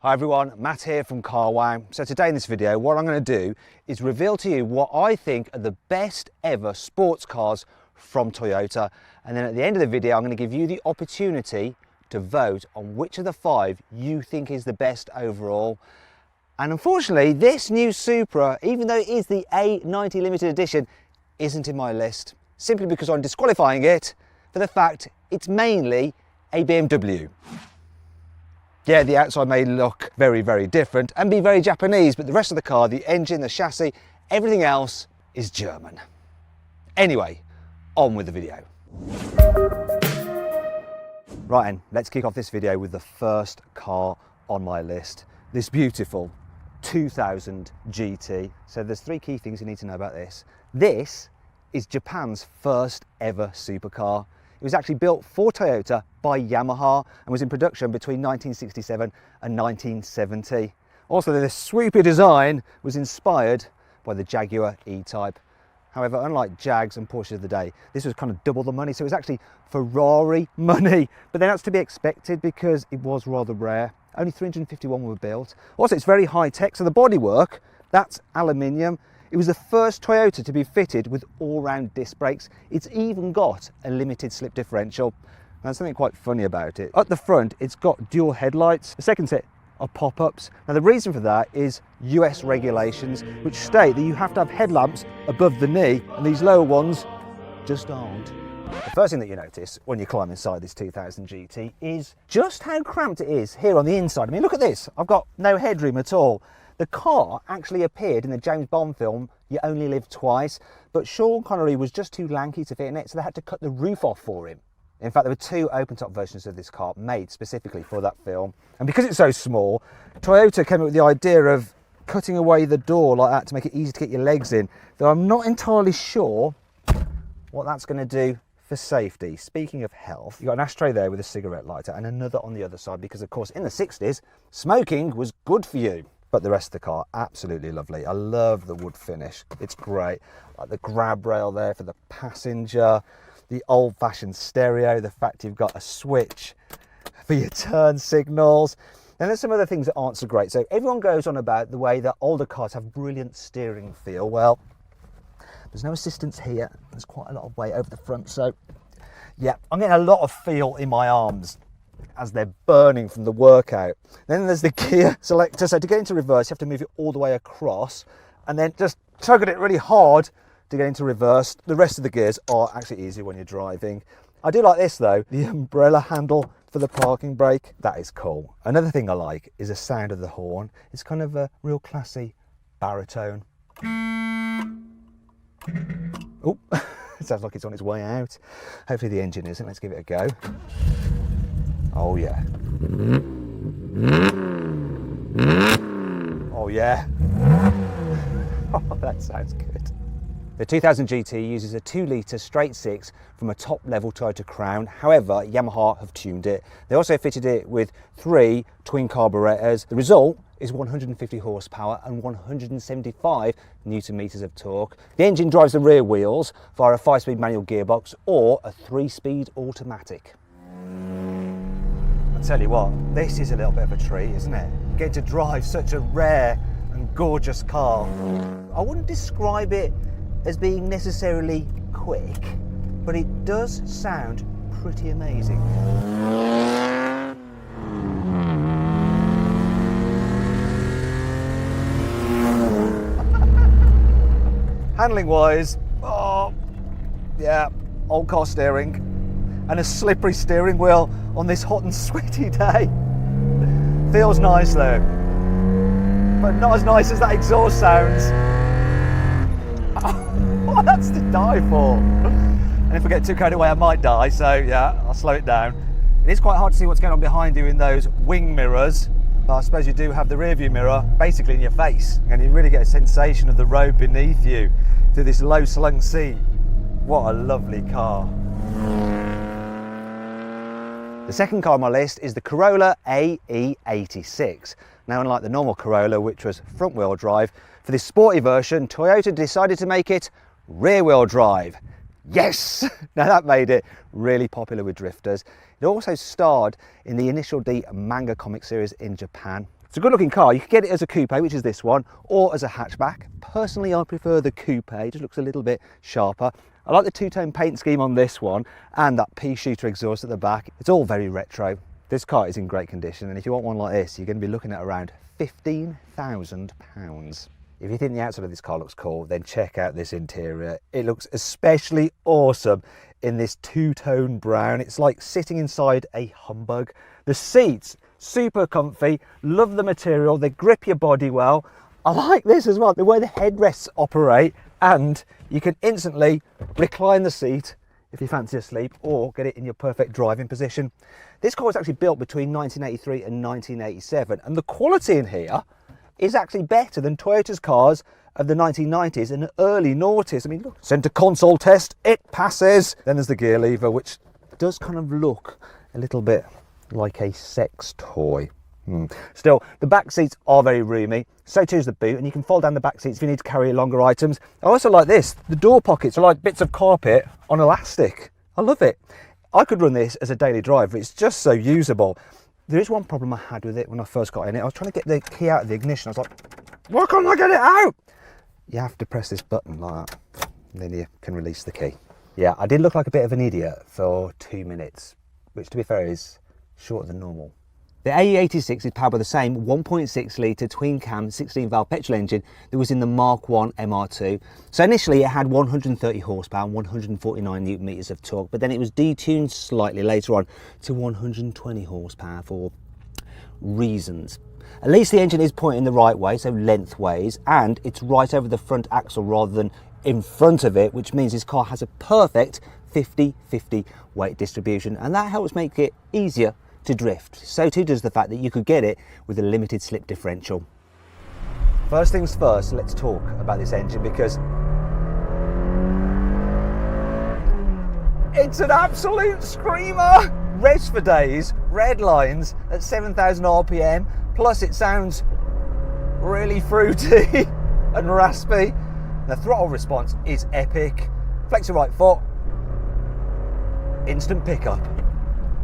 Hi everyone, Matt here from Car Wow. So today in this video, what I'm going to do is reveal to you what I think are the best ever sports cars from Toyota. And then at the end of the video, I'm going to give you the opportunity to vote on which of the 5 you think is the best overall. And unfortunately, this new Supra, even though it is the A90 limited edition, isn't in my list. Simply because I'm disqualifying it for the fact it's mainly a BMW. Yeah, the outside may look very, very different and be very Japanese, but the rest of the car, the engine, the chassis, everything else is German. Anyway, on with the video. Right then, let's kick off this video with the first car on my list. This beautiful 2000 GT. So there's 3 key things you need to know about this. This is Japan's first ever supercar. It was actually built for Toyota by Yamaha and was in production between 1967 and 1970. Also, the swoopy design was inspired by the Jaguar E-Type. However, unlike Jags and Porsches of the day, this was kind of double the money, so it was actually Ferrari money. But then that's to be expected because it was rather rare. Only 351 were built. Also, it's very high tech, so the bodywork, that's aluminium. It was the first Toyota to be fitted with all-round disc brakes. It's even got a limited slip differential. There's something quite funny about it. At the front, it's got dual headlights. The second set are pop-ups. Now the reason for that is US regulations, which state that you have to have headlamps above the knee, and these lower ones just aren't. The first thing that you notice when you climb inside this 2000 GT is just how cramped it is here on the inside. I mean, look at this. I've got no headroom at all. The car actually appeared in the James Bond film, You Only Live Twice, but Sean Connery was just too lanky to fit in it, so they had to cut the roof off for him. In fact, there were 2 open-top versions of this car made specifically for that film. And because it's so small, Toyota came up with the idea of cutting away the door like that to make it easy to get your legs in, though I'm not entirely sure what that's going to do for safety. Speaking of health, you've got an ashtray there with a cigarette lighter and another on the other side because, of course, in the 60s, smoking was good for you. But the rest of the car, absolutely lovely. I love the wood finish. It's great. Like the grab rail there for the passenger, the old-fashioned stereo, the fact you've got a switch for your turn signals. And there's some other things that aren't so great. So everyone goes on about the way that older cars have brilliant steering feel. Well, there's no assistance here. There's quite a lot of weight over the front. So yeah, I'm getting a lot of feel in my arms as they're burning from the workout. Then there's the gear selector. So to get into reverse, you have to move it all the way across and then just tug at it really hard to get into reverse. The rest of the gears are actually easier when you're driving. I do like this though, the umbrella handle for the parking brake. That is cool. Another thing I like is the sound of the horn. It's kind of a real classy baritone. Oh, it sounds like it's on its way out. Hopefully the engine isn't. Let's give it a go. Oh yeah. Oh yeah. Oh, that sounds good. The 2000 GT uses a 2-litre straight 6 from a top-level Toyota Crown. However, Yamaha have tuned it. They also fitted it with 3 twin carburetors. The result is 150 horsepower and 175 newton meters of torque. The engine drives the rear wheels via a 5-speed manual gearbox or a 3-speed automatic. I tell you what, this is a little bit of a treat, isn't it? Getting to drive such a rare and gorgeous car. I wouldn't describe it as being necessarily quick, but it does sound pretty amazing. Handling wise, oh yeah, old car steering and a slippery steering wheel on this hot and sweaty day. Feels nice though, but not as nice as that exhaust sounds. Oh, that's to die for. And if I get too carried away, I might die, so yeah, I'll slow it down. It is quite hard to see what's going on behind you in those wing mirrors, but I suppose you do have the rear view mirror basically in your face, and you really get a sensation of the road beneath you through this low slung seat. What a lovely car. The second car on my list is the Corolla AE86. Now, unlike the normal Corolla, which was front-wheel drive, for this sporty version, Toyota decided to make it rear-wheel drive. Yes! Now that made it really popular with drifters. It also starred in the Initial D manga comic series in Japan. It's a good looking car. You could get it as a coupe, which is this one, or as a hatchback. Personally, I prefer the coupe. It just looks a little bit sharper. I like the two-tone paint scheme on this one and that pea shooter exhaust at the back. It's all very retro. This car is in great condition, and if you want one like this, you're going to be looking at around £15,000. If you think the outside of this car looks cool, then check out this interior. It looks especially awesome in this two-tone brown. It's like sitting inside a humbug. The seats, super comfy, love the material, they grip your body well. I like this as well, the way the headrests operate, and you can instantly recline the seat if you fancy a sleep, or get it in your perfect driving position. This car was actually built between 1983 and 1987, and the quality in here is actually better than Toyota's cars of the 1990s and early noughties. I mean, look, centre console test, it passes. Then there's the gear lever, which does kind of look a little bit like a sex toy. Still, the back seats are very roomy, so too is the boot, and you can fold down the back seats if you need to carry longer items. I also like this, the door pockets are like bits of carpet on elastic. I love it. I could run this as a daily driver, it's just so usable. There is one problem I had with it when I first got in it. I was trying to get the key out of the ignition. I was like, why can't I get it out? You have to press this button like that, and then you can release the key. Yeah, I did look like a bit of an idiot for 2 minutes, which to be fair is shorter than normal. The AE86 is powered by the same 1.6 litre twin cam 16 valve petrol engine that was in the Mark 1 MR2. So initially it had 130 horsepower and 149 newton meters of torque, but then it was detuned slightly later on to 120 horsepower for reasons. At least the engine is pointing the right way, so lengthways, and it's right over the front axle rather than in front of it, which means this car has a perfect 50-50 weight distribution, and that helps make it easier to drift. So too does the fact that you could get it with a limited slip differential. First things first, let's talk about this engine, because it's an absolute screamer. Revs for days, red lines at 7,000 RPM, plus it sounds really fruity and raspy. The throttle response is epic. Flex your right foot, instant pickup,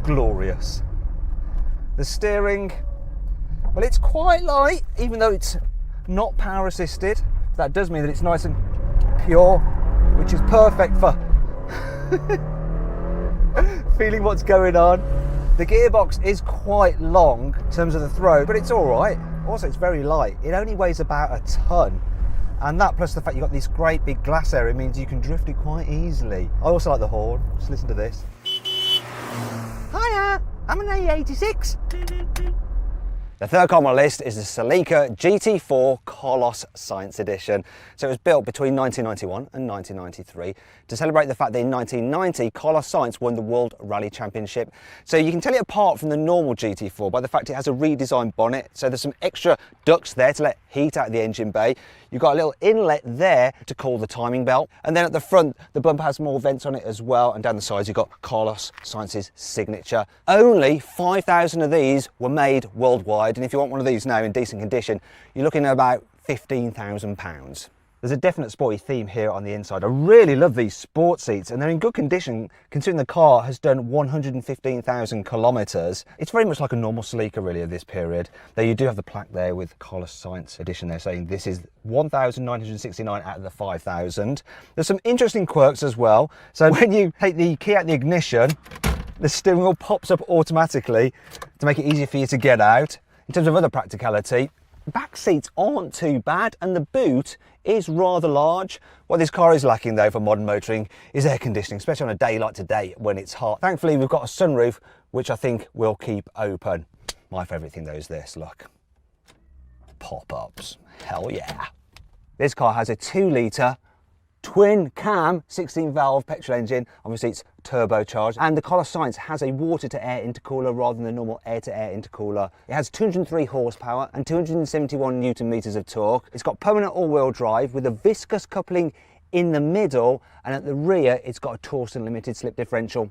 glorious. The steering, well, it's quite light, even though it's not power assisted. That does mean that it's nice and pure, which is perfect for feeling what's going on. The gearbox is quite long in terms of the throw, but it's all right. Also, it's very light. It only weighs about a ton. And that, plus the fact you've got this great big glass area, means you can drift it quite easily. I also like the horn. Just listen to this. Hiya, I'm an A86. The third car on my list is the Celica GT4 Carlos Sainz Edition. So it was built between 1991 and 1993 to celebrate the fact that in 1990 Carlos Sainz won the World Rally Championship. So you can tell it apart from the normal GT4 by the fact it has a redesigned bonnet. So there's some extra ducts there to let heat out of the engine bay. You've got a little inlet there to cool the timing belt. And then at the front, the bumper has more vents on it as well. And down the sides, you've got Carlos Sainz's signature. Only 5,000 of these were made worldwide. And if you want one of these now in decent condition, you're looking at about £15,000. There's a definite sporty theme here on the inside. I really love these sport seats, and they're in good condition considering the car has done 115,000 kilometres. It's very much like a normal Celica really of this period, though you do have the plaque there with Carlos Sainz Edition there saying this is 1,969 out of the 5,000. There's some interesting quirks as well. So when you take the key out of the ignition, the steering wheel pops up automatically to make it easier for you to get out. In terms of other practicality, back seats aren't too bad, and the boot is rather large. What this car is lacking though for modern motoring is air conditioning, especially on a day like today when it's hot. Thankfully we've got a sunroof which I think we'll keep open. My favourite thing though is this, look. Pop-ups, hell yeah. This car has a 2 litre twin cam 16 valve petrol engine. Obviously it's turbocharged, and the Carlos Sainz has a water to air intercooler rather than the normal air to air intercooler. It has 203 horsepower and 271 newton meters of torque. It's got permanent all-wheel drive with a viscous coupling in the middle, and at the rear it's got a Torsen limited slip differential.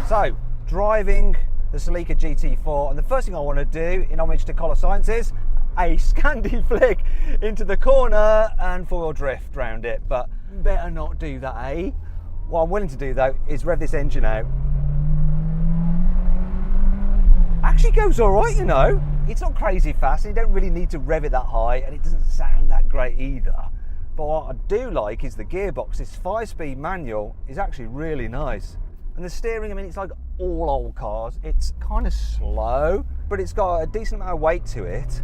So driving the Celica GT4, and the first thing I want to do in homage to Carlos Sainz is a Scandi flick into the corner and 4-wheel drift round it, but better not do that, eh? What I'm willing to do though is rev this engine out. Actually goes all right, you know. It's not crazy fast, and you don't really need to rev it that high, and it doesn't sound that great either. But what I do like is the gearbox. This 5-speed manual is actually really nice. And the steering, I mean, it's like all old cars. It's kind of slow, but it's got a decent amount of weight to it.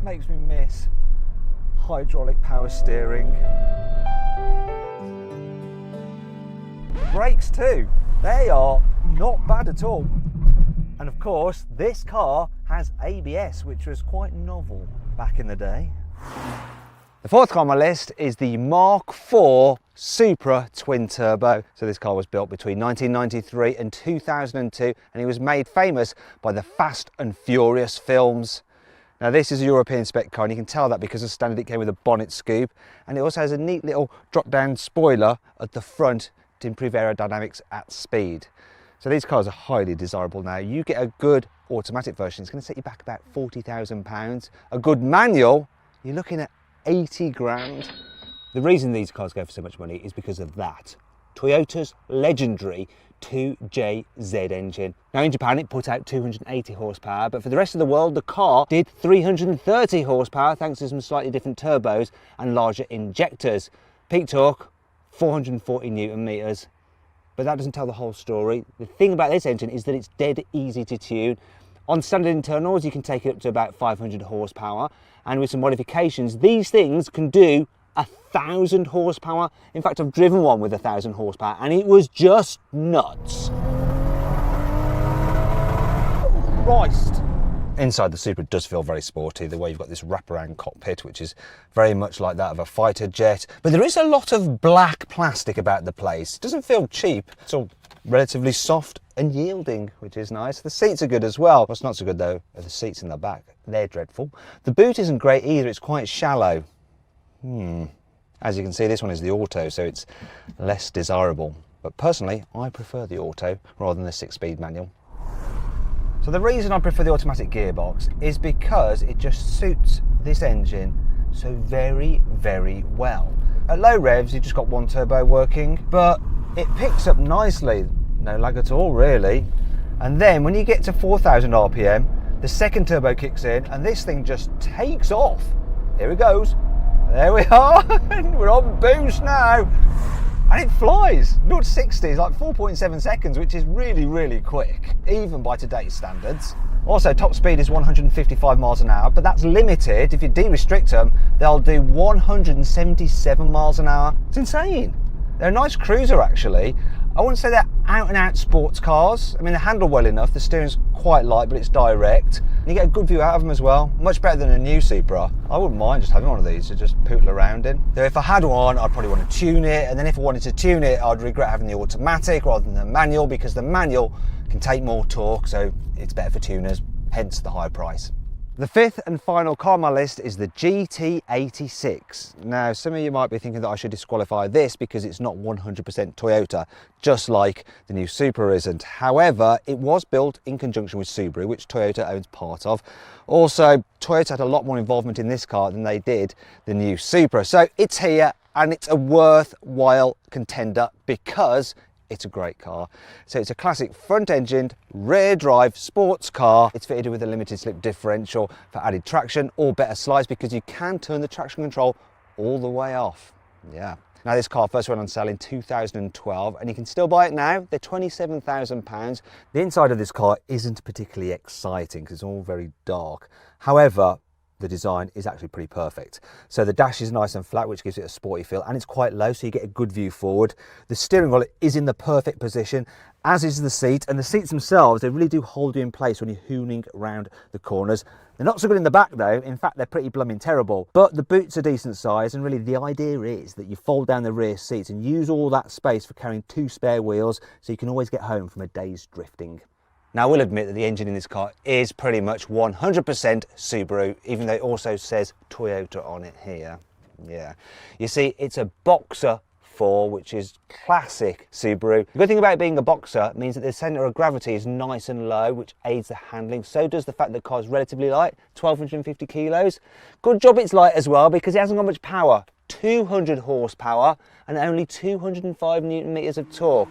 Makes me miss hydraulic power steering. The brakes too, they are not bad at all. And of course, this car has ABS, which was quite novel back in the day. The fourth car on my list is the Mark IV Supra Twin Turbo. So this car was built between 1993 and 2002, and it was made famous by the Fast and Furious films. Now this is a European spec car, and you can tell that because as standard it came with a bonnet scoop, and it also has a neat little drop-down spoiler at the front to improve aerodynamics at speed. So these cars are highly desirable now. You get a good automatic version, it's going to set you back about £40,000. A good manual, you're looking at 80 grand. The reason these cars go for so much money is because of that. Toyota's legendary 2JZ engine. Now in Japan it put out 280 horsepower, but for the rest of the world the car did 330 horsepower thanks to some slightly different turbos and larger injectors. Peak torque 440 newton meters, but that doesn't tell the whole story. The thing about this engine is that it's dead easy to tune. On standard internals you can take it up to about 500 horsepower, and with some modifications these things can do 1,000 horsepower. In fact, I've driven one with 1,000 horsepower and it was just nuts. Christ. Inside the Supra does feel very sporty, the way you've got this wraparound cockpit, which is very much like that of a fighter jet. But there is a lot of black plastic about the place. It doesn't feel cheap. It's all relatively soft and yielding, which is nice. The seats are good as well. What's not so good though are the seats in the back. They're dreadful. The boot isn't great either. It's quite shallow. As you can see, this one is the auto, so it's less desirable. But personally, I prefer the auto rather than the 6-speed manual. So the reason I prefer the automatic gearbox is because it just suits this engine so very, very well. At low revs, you've just got one turbo working, but it picks up nicely. No lag at all, really. And then when you get to 4,000 RPM, the second turbo kicks in and this thing just takes off. Here it goes. There we are, we're on boost now. And it flies. 0 to 60 is like 4.7 seconds, which is really, really quick, even by today's standards. Also, top speed is 155 miles an hour, but that's limited. If you de-restrict them, they'll do 177 miles an hour. It's insane. They're a nice cruiser, actually. I wouldn't say they're out-and-out sports cars. I mean, they handle well enough. The steering's quite light, but it's direct. And you get a good view out of them as well. Much better than a new Supra. I wouldn't mind just having one of these to just pootle around in. So if I had one, I'd probably want to tune it. And then if I wanted to tune it, I'd regret having the automatic rather than the manual, because the manual can take more torque, so it's better for tuners, hence the high price. The fifth and final car on my list is the GT86. Now, some of you might be thinking that I should disqualify this because it's not 100% Toyota, just like the new Supra isn't. However, it was built in conjunction with Subaru, which Toyota owns part of. Also, Toyota had a lot more involvement in this car than they did the new Supra. So it's here and it's a worthwhile contender because it's a great car. So it's a classic front-engined, rear-drive sports car. It's fitted with a limited slip differential for added traction or better slides, because you can turn the traction control all the way off. Yeah. Now this car first went on sale in 2012 and you can still buy it now. They're £27,000. The inside of this car isn't particularly exciting because it's all very dark. However, the design is actually pretty perfect. So the dash is nice and flat, which gives it a sporty feel, and it's quite low, so you get a good view forward. The steering wheel is in the perfect position, as is the seat, and the seats themselves, they really do hold you in place when you're hooning around the corners. They're not so good in the back though. In fact, they're pretty blooming terrible, but the boot's a decent size, and really the idea is that you fold down the rear seats and use all that space for carrying 2 spare wheels, so you can always get home from a day's drifting. Now, I will admit that the engine in this car is pretty much 100% Subaru, even though it also says Toyota on it here. Yeah. You see, it's a Boxer 4, which is classic Subaru. The good thing about it being a Boxer means that the centre of gravity is nice and low, which aids the handling. So does the fact that the car is relatively light, 1,250 kilos. Good job it's light as well, because it hasn't got much power. 200 horsepower and only 205 newton meters of torque.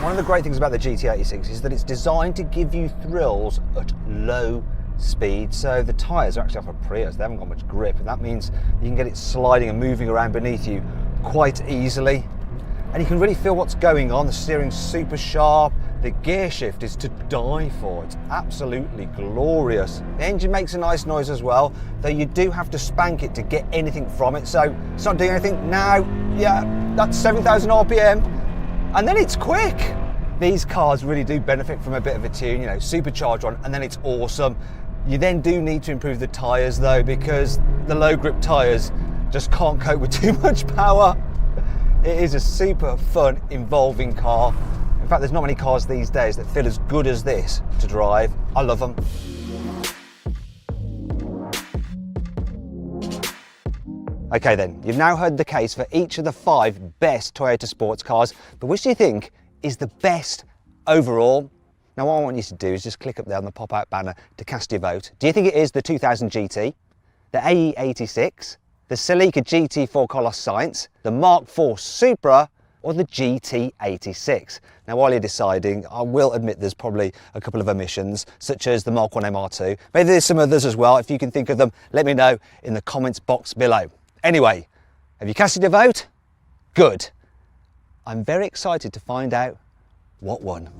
One of the great things about the GT86 is that it's designed to give you thrills at low speed. So the tyres are actually off a Prius, they haven't got much grip, and that means you can get it sliding and moving around beneath you quite easily. And you can really feel what's going on. The steering's super sharp. The gear shift is to die for. It's absolutely glorious. The engine makes a nice noise as well, though you do have to spank it to get anything from it. So it's not doing anything now. Yeah, that's 7,000 RPM. And then it's quick. These cars really do benefit from a bit of a tune, you know, supercharged one, and then it's awesome. You then do need to improve the tyres though, because the low grip tyres just can't cope with too much power. It is a super fun, involving car. In fact, there's not many cars these days that feel as good as this to drive. I love them. Okay then, you've now heard the case for each of the 5 best Toyota sports cars, but which do you think is the best overall? Now what I want you to do is just click up there on the pop-out banner to cast your vote. Do you think it is the 2000 GT, the AE86, the Celica GT4 Coloss Science, the Mark IV Supra, or the GT86? Now while you're deciding, I will admit there's probably a couple of omissions, such as the Mark I MR2. Maybe there's some others as well. If you can think of them, let me know in the comments box below. Anyway, have you casted your vote? Good. I'm very excited to find out what won.